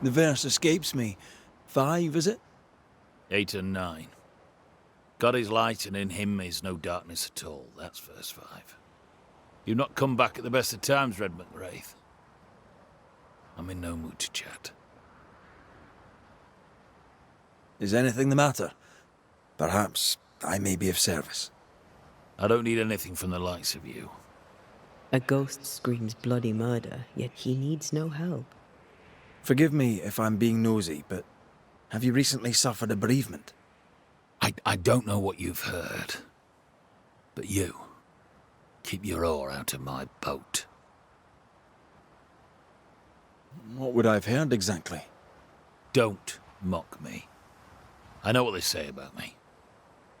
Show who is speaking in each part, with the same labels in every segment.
Speaker 1: The verse escapes me. 5, is it?
Speaker 2: 8 and 9. God is light, and in him is no darkness at all. That's verse 5. You've not come back at the best of times, Redmond Wraith. I'm in no mood to chat.
Speaker 1: Is anything the matter? Perhaps I may be of service.
Speaker 2: I don't need anything from the likes of you.
Speaker 3: A ghost screams bloody murder, yet he needs no help.
Speaker 1: Forgive me if I'm being nosy, but have you recently suffered a bereavement?
Speaker 2: I don't know what you've heard, but you, keep your oar out of my boat.
Speaker 1: What would I have heard exactly?
Speaker 2: Don't mock me. I know what they say about me.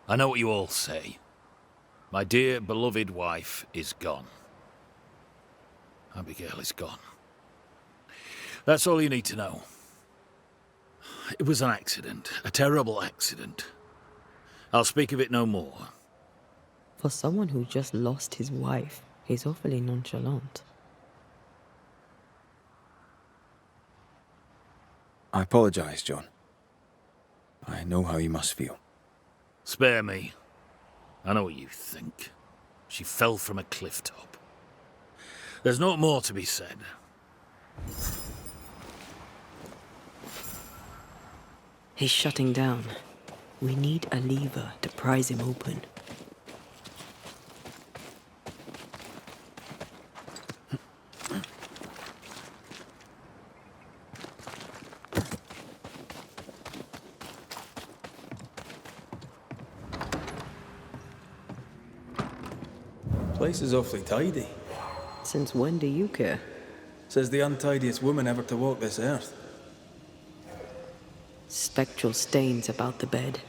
Speaker 2: I know what you all say. My dear, beloved wife is gone. Abigail is gone. That's all you need to know. It was an accident, a terrible accident. I'll speak of it no more.
Speaker 3: For someone who just lost his wife, he's awfully nonchalant.
Speaker 1: I apologize, John. I know how you must feel.
Speaker 2: Spare me. I know what you think. She fell from a cliff top. There's no more to be said.
Speaker 3: He's shutting down. We need a lever to prise him open.
Speaker 1: Place is awfully tidy.
Speaker 3: Since when do you care?
Speaker 1: Says the untidiest woman ever to walk this earth.
Speaker 3: Spectral stains about the bed.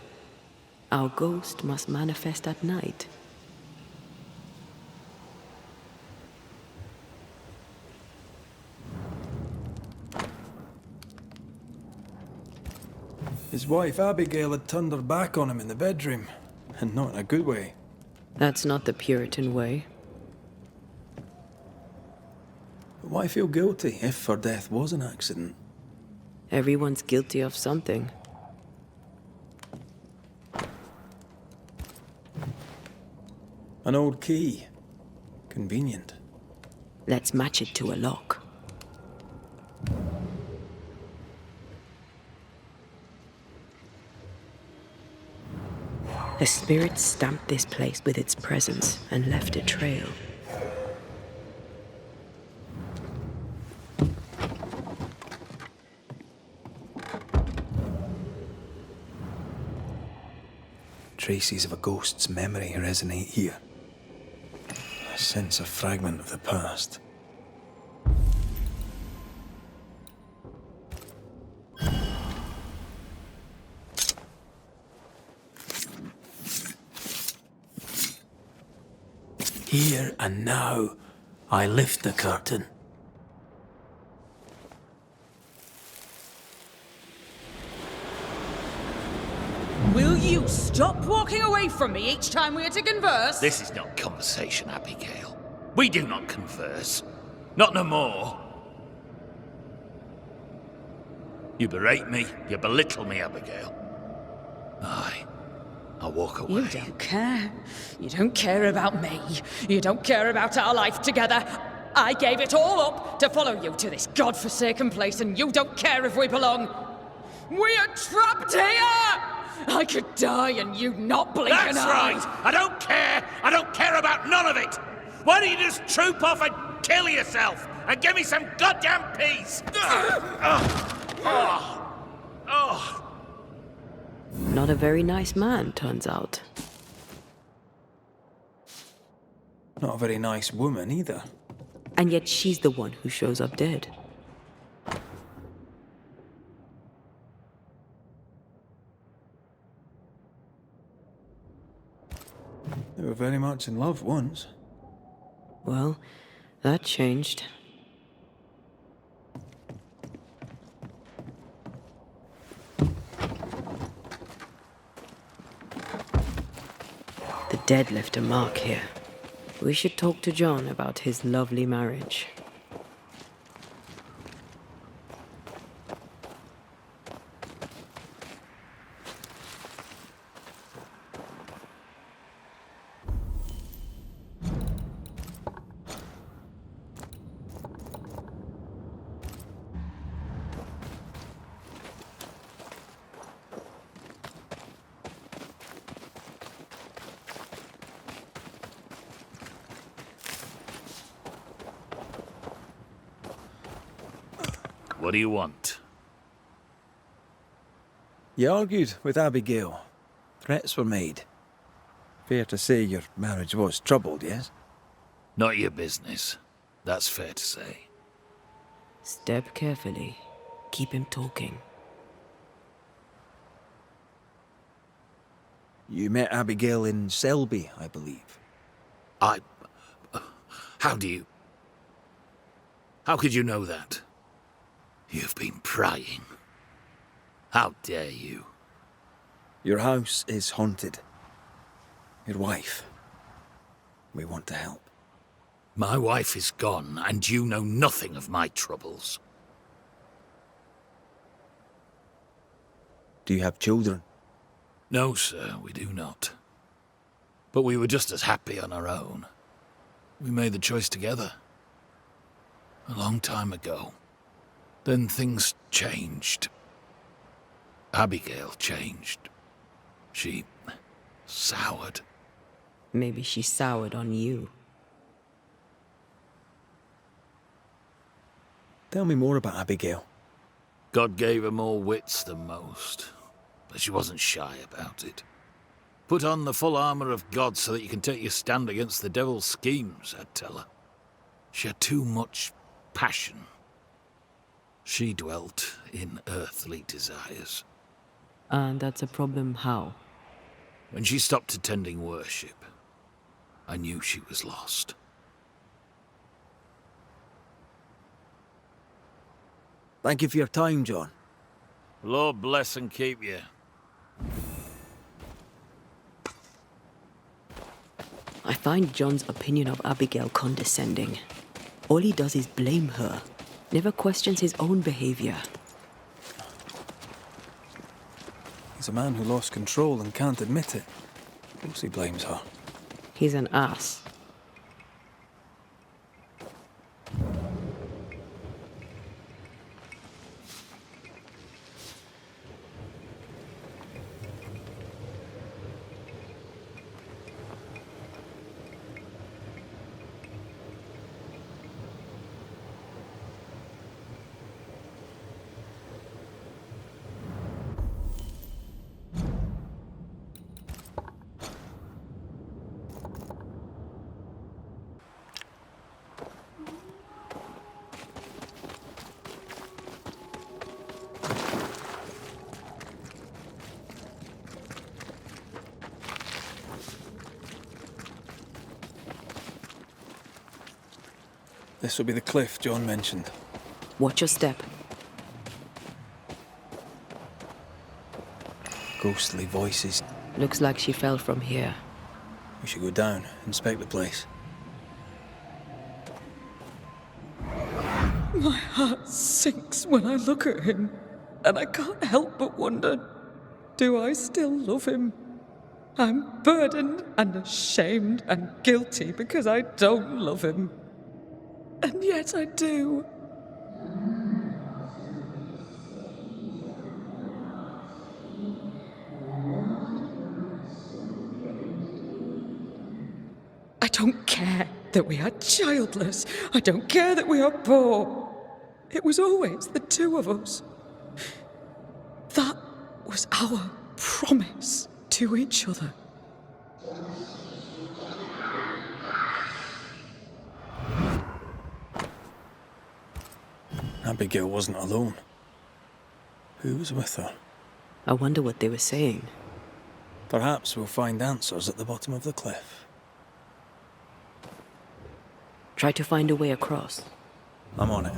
Speaker 3: Our ghost must manifest at night.
Speaker 1: His wife Abigail had turned her back on him in the bedroom, and not in a good way.
Speaker 3: That's not the Puritan way.
Speaker 1: But why feel guilty if her death was an accident?
Speaker 3: Everyone's guilty of something.
Speaker 1: An old key. Convenient.
Speaker 3: Let's match it to a lock. The spirit stamped this place with its presence and left a trail.
Speaker 1: Traces of a ghost's memory resonate here. I sense a fragment of the past. Here and now, I lift the curtain.
Speaker 4: Will you stop walking away from me each time we are to converse?
Speaker 2: This is not conversation, Abigail. We do not converse. Not no more. You berate me, you belittle me, Abigail. I'll walk away.
Speaker 4: You don't care. You don't care about me. You don't care about our life together. I gave it all up to follow you to this godforsaken place, and you don't care if we belong. We are trapped here! I could die and you not blink an
Speaker 2: That's
Speaker 4: eye.
Speaker 2: right! I don't care! I don't care about none of it! Why don't you just troop off and kill yourself and give me some goddamn peace?
Speaker 3: Not a very nice man, turns out.
Speaker 1: Not a very nice woman either.
Speaker 3: And yet she's the one who shows up dead.
Speaker 1: They were very much in love once.
Speaker 3: Well, that changed. The dead left a mark here. We should talk to John about his lovely marriage.
Speaker 2: What do you want?
Speaker 1: You argued with Abigail. Threats were made. Fair to say your marriage was troubled, yes?
Speaker 2: Not your business. That's fair to say.
Speaker 3: Step carefully. Keep him talking.
Speaker 1: You met Abigail in Selby, I believe.
Speaker 2: How do you... How could you know that? You've been prying. How dare you?
Speaker 1: Your house is haunted. Your wife. We want to help.
Speaker 2: My wife is gone, and you know nothing of my troubles.
Speaker 1: Do you have children?
Speaker 2: No, sir, we do not. But we were just as happy on our own. We made the choice together. A long time ago. Then things changed. Abigail changed. She soured.
Speaker 3: Maybe she soured on you.
Speaker 1: Tell me more about Abigail.
Speaker 2: God gave her more wits than most, but she wasn't shy about it. Put on the full armor of God so that you can take your stand against the devil's schemes, I'd tell her. She had too much passion. She dwelt in earthly desires.
Speaker 3: And that's a problem how?
Speaker 2: When she stopped attending worship, I knew she was lost.
Speaker 1: Thank you for your time, John.
Speaker 2: Lord bless and keep you.
Speaker 3: I find John's opinion of Abigail condescending. All he does is blame her, never questions his own behavior.
Speaker 1: He's a man who lost control and can't admit it. Of course he blames her.
Speaker 3: He's an ass.
Speaker 1: This will be the cliff John mentioned.
Speaker 3: Watch your step.
Speaker 1: Ghostly voices.
Speaker 3: Looks like she fell from here.
Speaker 1: We should go down, inspect the place.
Speaker 4: My heart sinks when I look at him, and I can't help but wonder, do I still love him? I'm burdened and ashamed and guilty because I don't love him. And yet I do. I don't care that we are childless. I don't care that we are poor. It was always the two of us. That was our promise to each other.
Speaker 1: Abigail wasn't alone. Who was with her?
Speaker 3: I wonder what they were saying.
Speaker 1: Perhaps we'll find answers at the bottom of the cliff.
Speaker 3: Try to find a way across.
Speaker 1: I'm on it.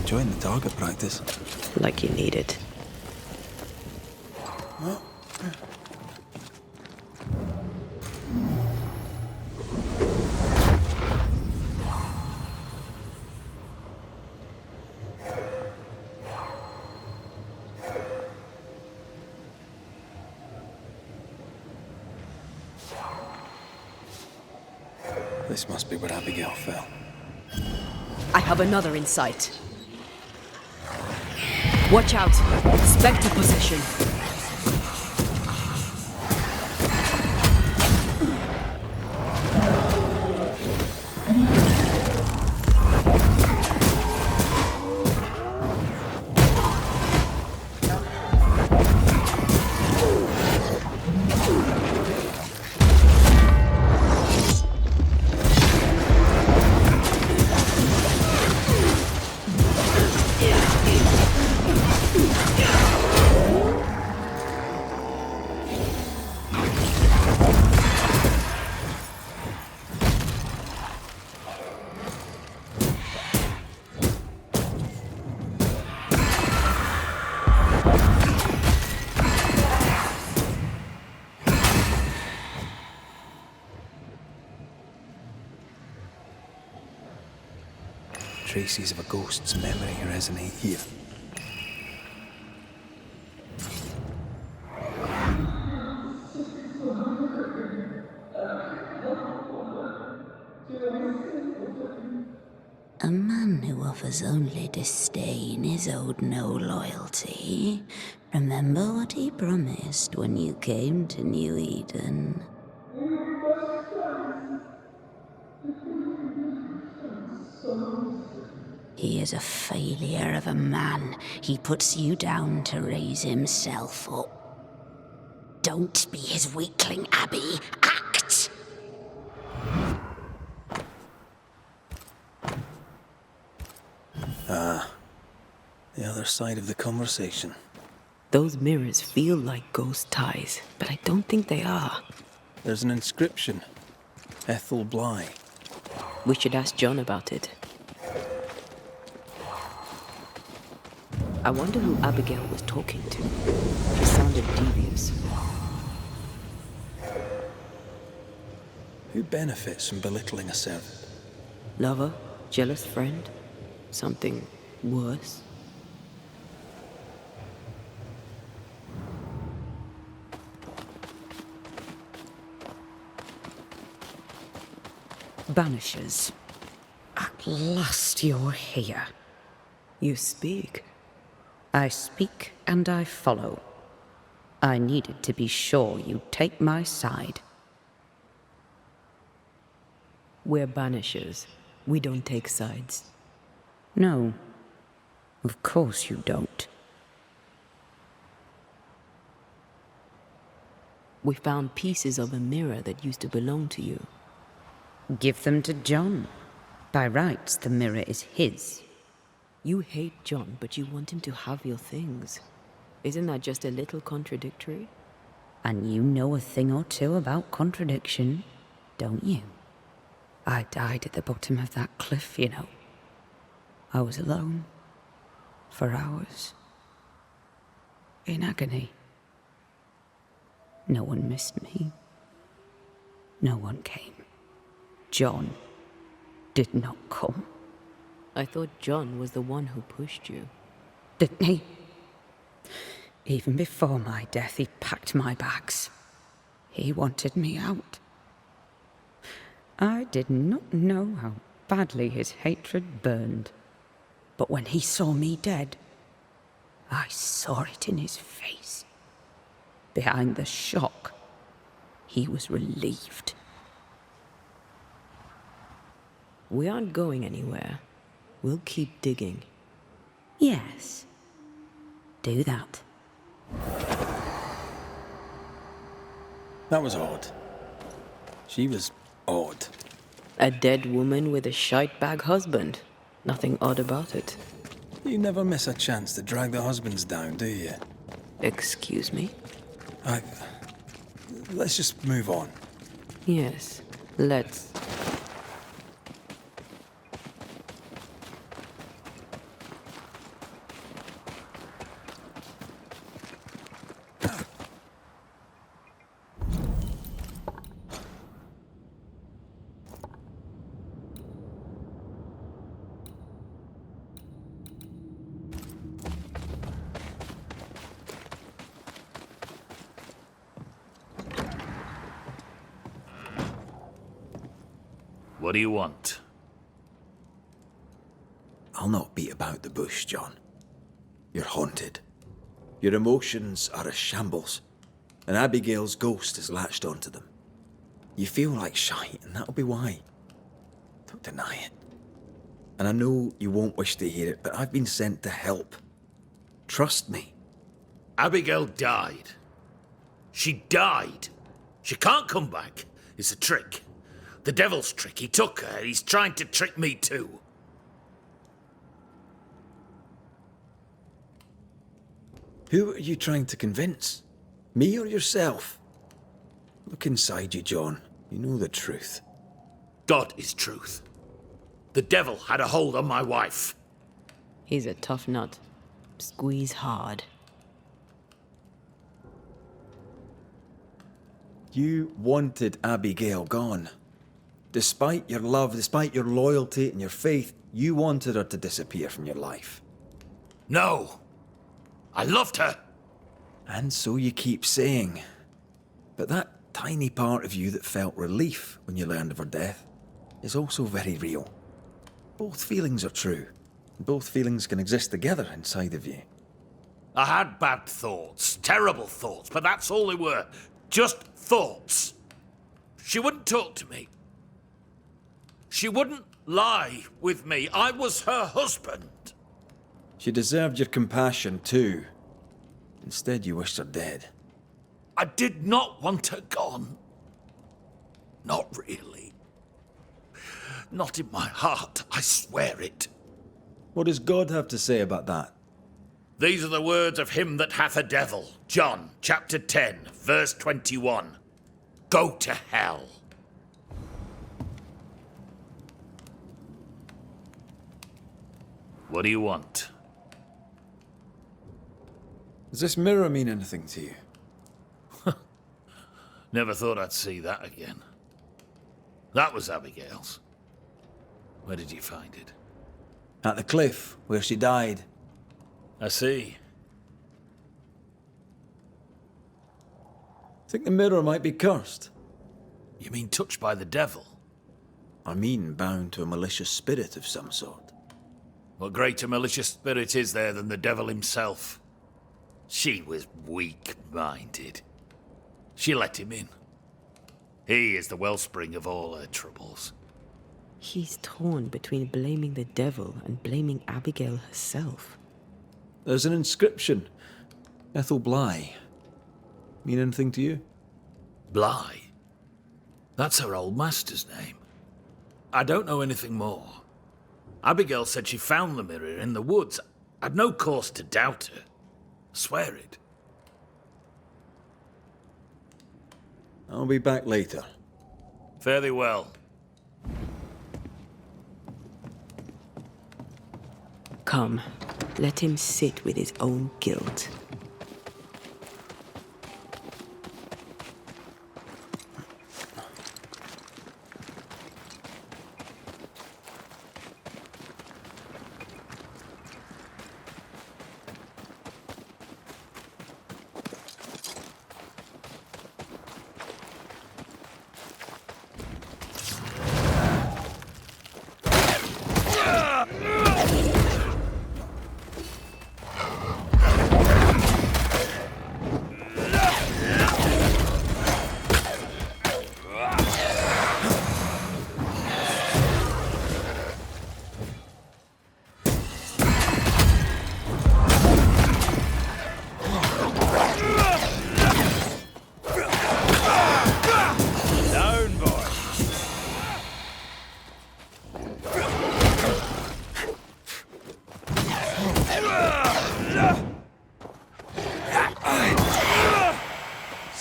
Speaker 1: enjoying the target practice.
Speaker 3: Like you need it.
Speaker 1: This must be where Abigail fell.
Speaker 3: I have another in sight. Watch out! Spectre position.
Speaker 1: Traces of a ghost's memory resonate here.
Speaker 5: A man who offers only disdain is owed no loyalty. Remember what he promised when you came to New Eden. He is a failure of a man. He puts you down to raise himself up. Don't be his weakling, Abby. Act!
Speaker 1: The other side of the conversation.
Speaker 3: Those mirrors feel like ghost ties, but I don't think they are.
Speaker 1: There's an inscription. Ethel Bly.
Speaker 3: We should ask John about it. I wonder who Abigail was talking to. She sounded devious.
Speaker 1: Who benefits from belittling a servant?
Speaker 3: Lover? Jealous friend? Something worse?
Speaker 4: Banishers. At last you're here.
Speaker 3: You speak.
Speaker 4: I speak and I follow. I needed to be sure you'd take my side.
Speaker 3: We're Banishers. We don't take sides.
Speaker 4: No, of course you don't.
Speaker 3: We found pieces of a mirror that used to belong to you.
Speaker 4: Give them to John. By rights, the mirror is his.
Speaker 3: You hate John, but you want him to have your things. Isn't that just a little contradictory?
Speaker 4: And you know a thing or two about contradiction, don't you? I died at the bottom of that cliff, you know. I was alone. For hours. In agony. No one missed me. No one came. John did not come.
Speaker 3: I thought John was the one who pushed you.
Speaker 4: Didn't he? Even before my death, he packed my bags. He wanted me out. I did not know how badly his hatred burned. But when he saw me dead, I saw it in his face. Behind the shock, he was relieved.
Speaker 3: We aren't going anywhere. We'll keep digging.
Speaker 4: Yes. Do that.
Speaker 1: That was odd. She was odd.
Speaker 3: A dead woman with a shite-bag husband. Nothing odd about it.
Speaker 1: You never miss a chance to drag the husbands down, do you?
Speaker 3: Excuse me?
Speaker 1: Let's just move on.
Speaker 3: Yes, let's.
Speaker 2: What do you want?
Speaker 1: I'll not beat about the bush, John. You're haunted. Your emotions are a shambles, and Abigail's ghost has latched onto them. You feel like shite, and that'll be why. Don't deny it. And I know you won't wish to hear it, but I've been sent to help. Trust me.
Speaker 2: Abigail died. She died. She can't come back. It's a trick. The devil's trick. He took her. He's trying to trick me too.
Speaker 1: Who are you trying to convince? Me or yourself? Look inside you, John. You know the truth.
Speaker 2: God is truth. The devil had a hold on my wife.
Speaker 3: He's a tough nut. Squeeze hard.
Speaker 1: You wanted Abigail gone. Despite your love, despite your loyalty and your faith, you wanted her to disappear from your life.
Speaker 2: No. I loved her.
Speaker 1: And so you keep saying. But that tiny part of you that felt relief when you learned of her death is also very real. Both feelings are true. Both feelings can exist together inside of you.
Speaker 2: I had bad thoughts, terrible thoughts, but that's all they were. Just thoughts. She wouldn't talk to me. She wouldn't lie with me. I was her husband.
Speaker 1: She deserved your compassion too. Instead, you wished her dead.
Speaker 2: I did not want her gone. Not really. Not in my heart, I swear it.
Speaker 1: What does God have to say about that?
Speaker 2: These are the words of him that hath a devil. John, chapter 10, verse 21. Go to hell. What do you want?
Speaker 1: Does this mirror mean anything to you?
Speaker 2: Never thought I'd see that again. That was Abigail's. Where did you find it?
Speaker 1: At the cliff, where she died.
Speaker 2: I see.
Speaker 1: Think the mirror might be cursed?
Speaker 2: You mean touched by the devil?
Speaker 1: I mean bound to a malicious spirit of some sort.
Speaker 2: What greater malicious spirit is there than the devil himself? She was weak-minded. She let him in. He is the wellspring of all her troubles.
Speaker 3: He's torn between blaming the devil and blaming Abigail herself.
Speaker 1: There's an inscription. Ethel Bly. Mean anything to you?
Speaker 2: Bly? That's her old master's name. I don't know anything more. Abigail said she found the mirror in the woods. I'd no cause to doubt her. Swear it.
Speaker 1: I'll be back later.
Speaker 2: Fare thee well.
Speaker 3: Come, let him sit with his own guilt.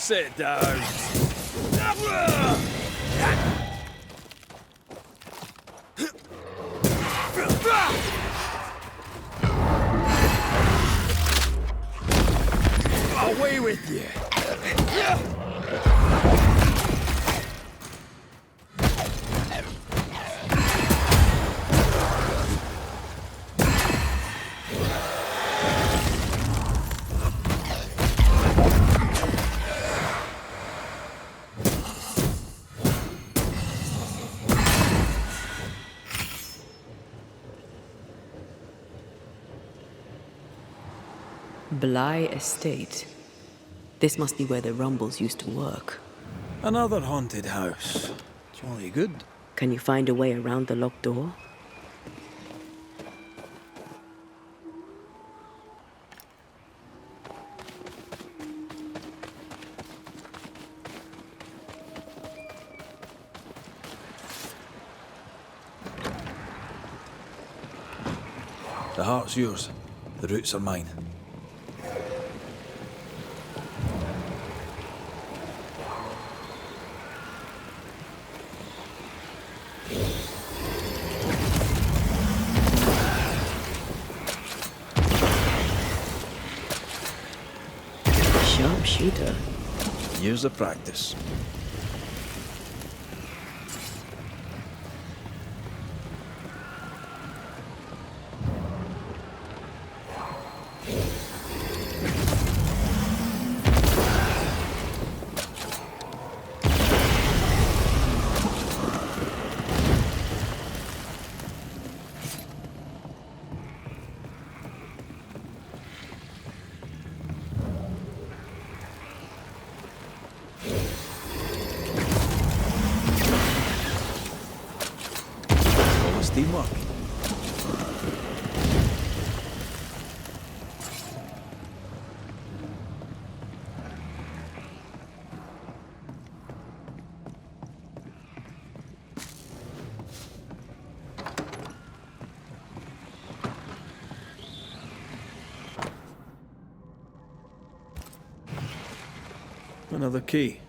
Speaker 2: Sit down.
Speaker 1: Away with you!
Speaker 3: Bly Estate. This must be where the Rumballs used to work.
Speaker 1: Another haunted house. Jolly good.
Speaker 3: Can you find a way around the locked door?
Speaker 1: The heart's yours. The roots are mine.
Speaker 3: Sharpshooter.
Speaker 1: Years of practice. Teamwork. Another key.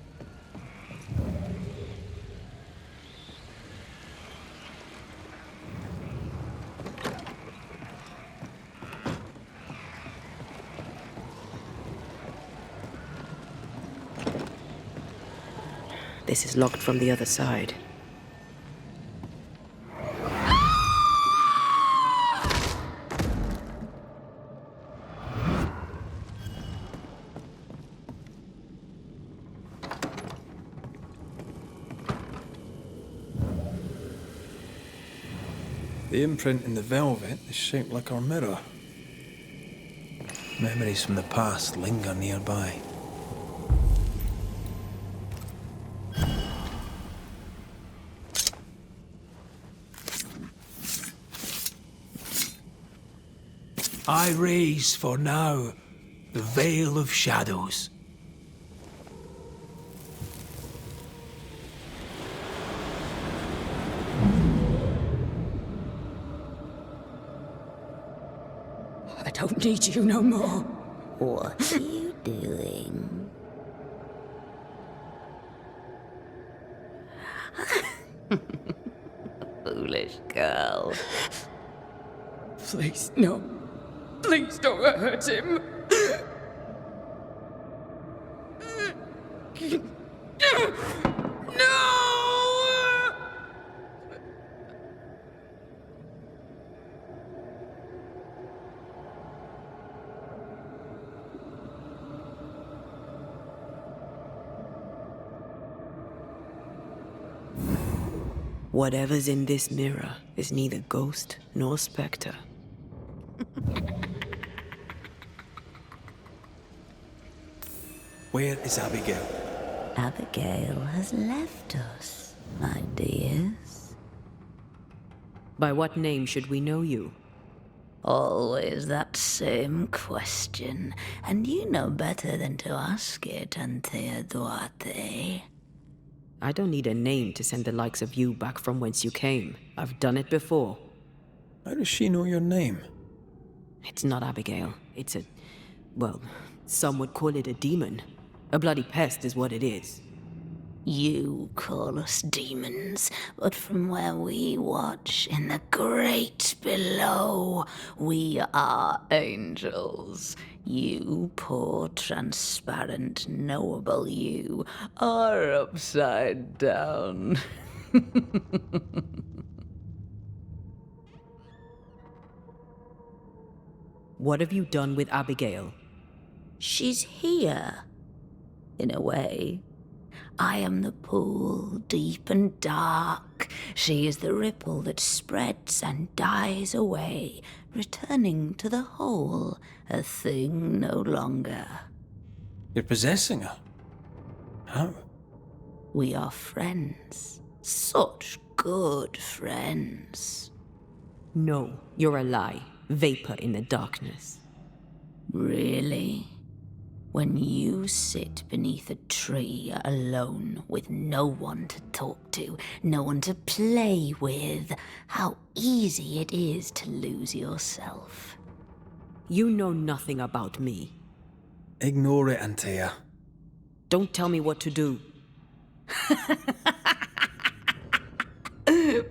Speaker 3: This is locked from the other side.
Speaker 1: The imprint in the velvet is shaped like our mirror. Memories from the past linger nearby. I raise for now the veil of shadows.
Speaker 4: I don't need you no more.
Speaker 5: What are you doing? Foolish girl.
Speaker 4: Please, no. Please don't hurt him. No!
Speaker 3: Whatever's in this mirror is neither ghost nor spectre.
Speaker 1: Where is Abigail?
Speaker 5: Abigail has left us, my dears.
Speaker 3: By what name should we know you?
Speaker 5: Always that same question, and you know better than to ask it, Anthea Duarte.
Speaker 3: I don't need a name to send the likes of you back from whence you came. I've done it before.
Speaker 1: How does she know your name?
Speaker 3: It's not Abigail. It's well, some would call it a demon. A bloody pest is what it is.
Speaker 5: You call us demons, but from where we watch in the great below, we are angels. You poor, transparent, knowable you are upside down.
Speaker 3: What have you done with Abigail?
Speaker 5: She's here, in a way. I am the pool, deep and dark. She is the ripple that spreads and dies away, returning to the whole, a thing no longer.
Speaker 6: You're possessing her? How?
Speaker 5: We are friends. Such good friends.
Speaker 3: No, you're a lie. Vapor in the darkness.
Speaker 5: Really? When you sit beneath a tree alone with no one to talk to, no one to play with, how easy it is to lose yourself.
Speaker 3: You know nothing about me.
Speaker 6: Ignore it, Antea.
Speaker 3: Don't tell me what to do.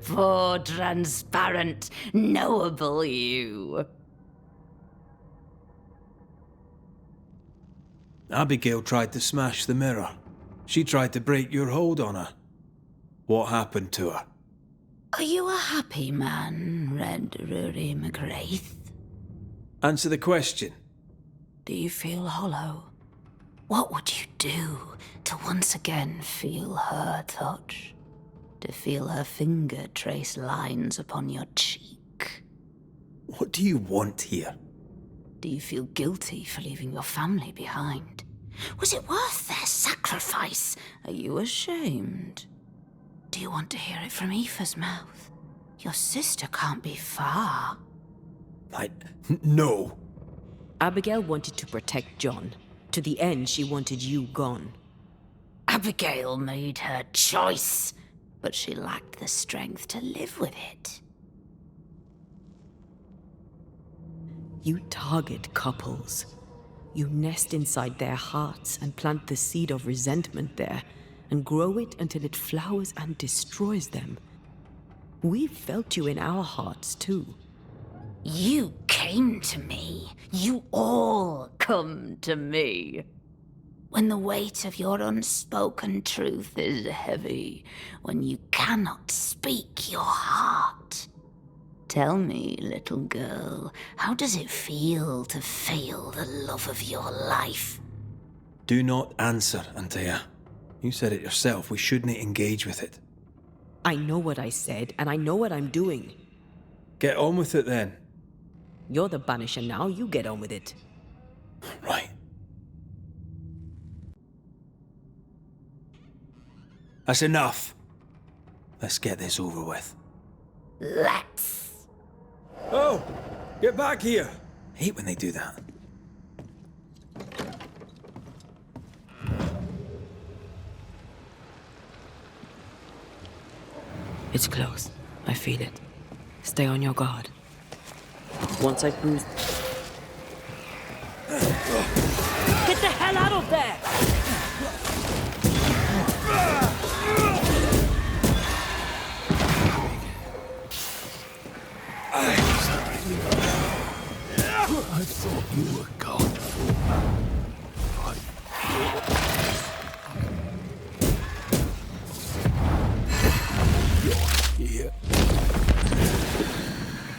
Speaker 5: Poor, transparent, knowable you.
Speaker 6: Abigail tried to smash the mirror. She tried to break your hold on her. What happened to her?
Speaker 5: Are you a happy man, Red Rory McGrath?
Speaker 6: Answer the question.
Speaker 5: Do you feel hollow? What would you do to once again feel her touch? To feel her finger trace lines upon your cheek?
Speaker 6: What do you want here?
Speaker 5: Do you feel guilty for leaving your family behind? Was it worth their sacrifice? Are you ashamed? Do you want to hear it from Aoife's mouth? Your sister can't be far.
Speaker 6: No.
Speaker 3: Abigail wanted to protect John. To the end, she wanted you gone.
Speaker 5: Abigail made her choice, but she lacked the strength to live with it.
Speaker 3: You target couples. You nest inside their hearts and plant the seed of resentment there, and grow it until it flowers and destroys them. We felt you in our hearts, too.
Speaker 5: You came to me. You all come to me. When the weight of your unspoken truth is heavy, when you cannot speak your heart. Tell me, little girl, how does it feel to fail the love of your life?
Speaker 6: Do not answer, Antea. You said it yourself. We shouldn't engage with it.
Speaker 3: I know what I said, and I know what I'm doing.
Speaker 6: Get on with it then.
Speaker 3: You're the Banisher now, you get on with it.
Speaker 6: Right. That's enough. Let's get this over with.
Speaker 5: Let's.
Speaker 6: Oh! Get back here! I hate when they do that.
Speaker 3: It's close. I feel it. Stay on your guard. Once I bruise... Get the hell out of there!
Speaker 2: I thought you were gone. You're here.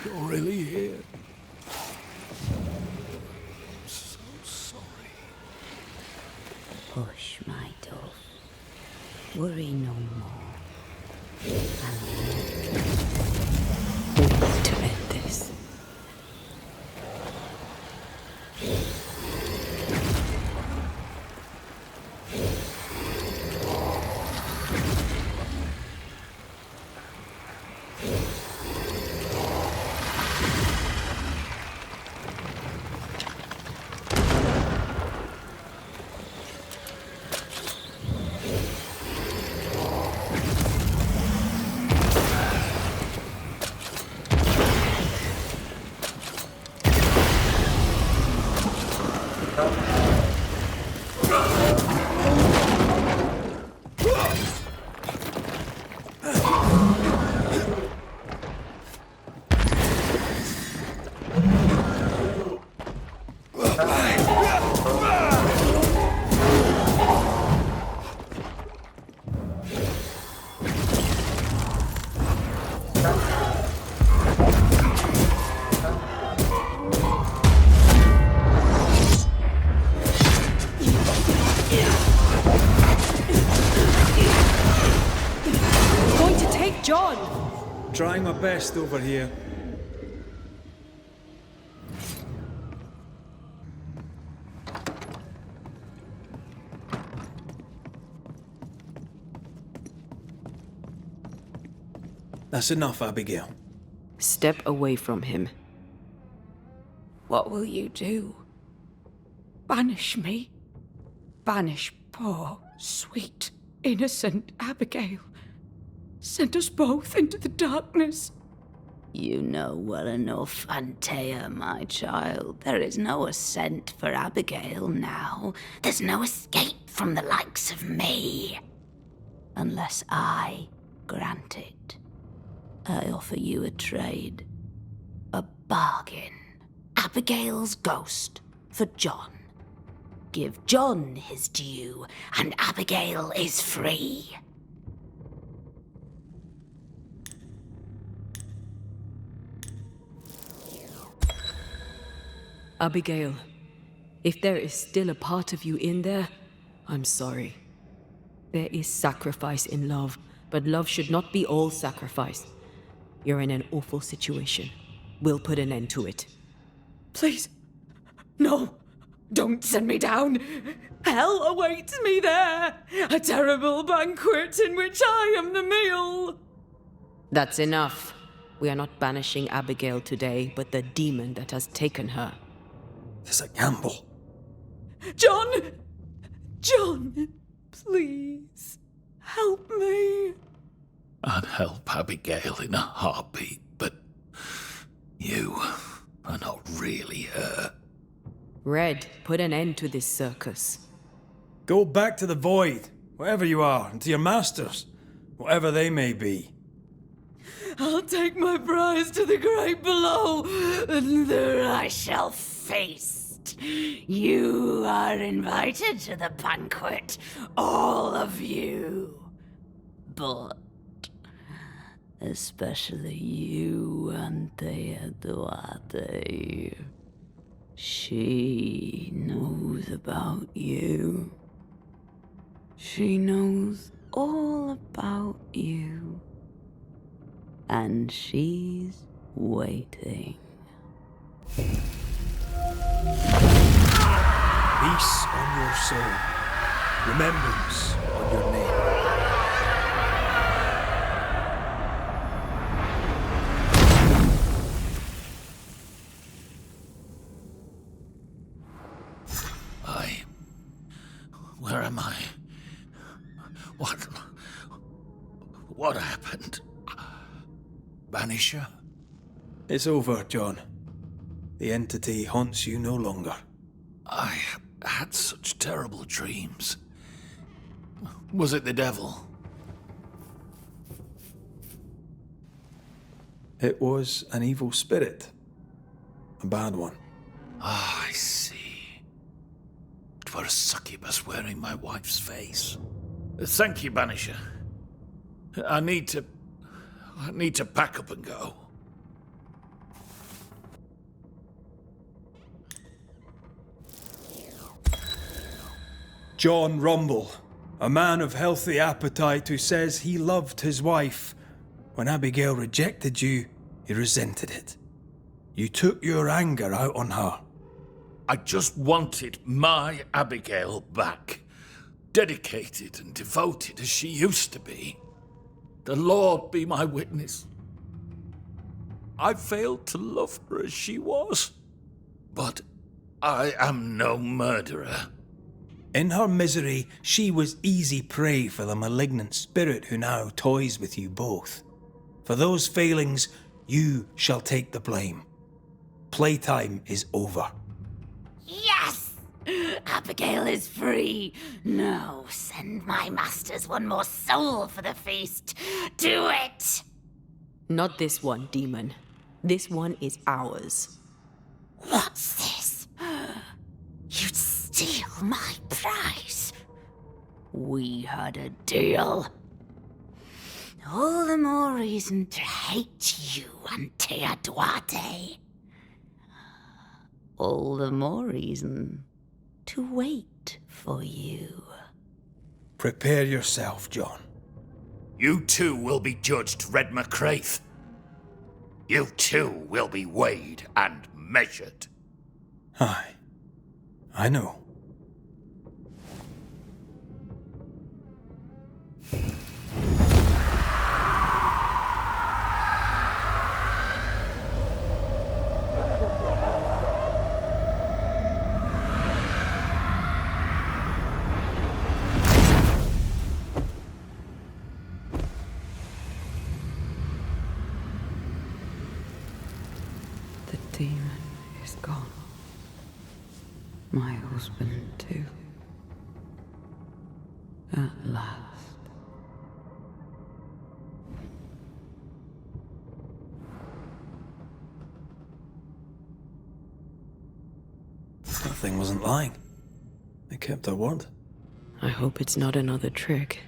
Speaker 2: You're really here. I'm so sorry.
Speaker 5: Hush, my dove. Worry no more.
Speaker 3: We need to end this.
Speaker 6: Trying my best over here. That's enough, Abigail.
Speaker 3: Step away from him.
Speaker 4: What will you do? Banish me? Banish poor, sweet, innocent Abigail? Send us both into the darkness?
Speaker 5: You know well enough, Antea, my child. There is no ascent for Abigail now. There's no escape from the likes of me. Unless I grant it. I offer you a trade. A bargain. Abigail's ghost for John. Give John his due, and Abigail is free.
Speaker 3: Abigail, if there is still a part of you in there, I'm sorry. There is sacrifice in love, but love should not be all sacrifice. You're in an awful situation. We'll put an end to it.
Speaker 4: Please, no. Don't send me down. Hell awaits me there. A terrible banquet in which I am the meal.
Speaker 3: That's enough. We are not banishing Abigail today, but the demon that has taken her.
Speaker 1: There's a gamble.
Speaker 4: John! John, please, help me.
Speaker 2: I'd help Abigail in a heartbeat, but you are not really her.
Speaker 3: Red, put an end to this circus.
Speaker 6: Go back to the void, wherever you are, and to your masters, whatever they may be.
Speaker 4: I'll take my prize to the great below, and there
Speaker 5: I shall feast. You are invited to the banquet, all of you. But especially you, Antea Duarte. She knows about you. She knows all about you. And she's waiting.
Speaker 6: Peace on your soul. Remembrance on your name.
Speaker 2: Where am I? What happened? Banisher?
Speaker 6: It's over, John. The entity haunts you no longer.
Speaker 2: I had such terrible dreams. Was it the devil?
Speaker 6: It was an evil spirit. A bad one.
Speaker 2: Ah, I see. It were a succubus wearing my wife's face. Thank you, Banisher. I need to pack up and go.
Speaker 6: John Rumball, a man of healthy appetite who says he loved his wife. When Abigail rejected you, he resented it. You took your anger out on her.
Speaker 2: I just wanted my Abigail back. Dedicated and devoted as she used to be. The Lord be my witness. I failed to love her as she was. But I am no murderer.
Speaker 6: In her misery, she was easy prey for the malignant spirit who now toys with you both. For those failings, you shall take the blame. Playtime is over.
Speaker 5: Yes! Abigail is free. No, send my masters one more soul for the feast. Do it!
Speaker 3: Not this one, demon. This one is ours.
Speaker 5: What's this? You'd steal my prize. We had a deal. All the more reason to hate you, Antea Duarte. All the more reason to wait for you.
Speaker 6: Prepare yourself, John.
Speaker 2: You too will be judged, Red McCraith.
Speaker 7: You too will be weighed and measured.
Speaker 6: Aye. I know.
Speaker 3: The demon is gone. My husband, too. At last.
Speaker 6: That thing wasn't lying. They kept their word.
Speaker 3: I hope it's not another trick.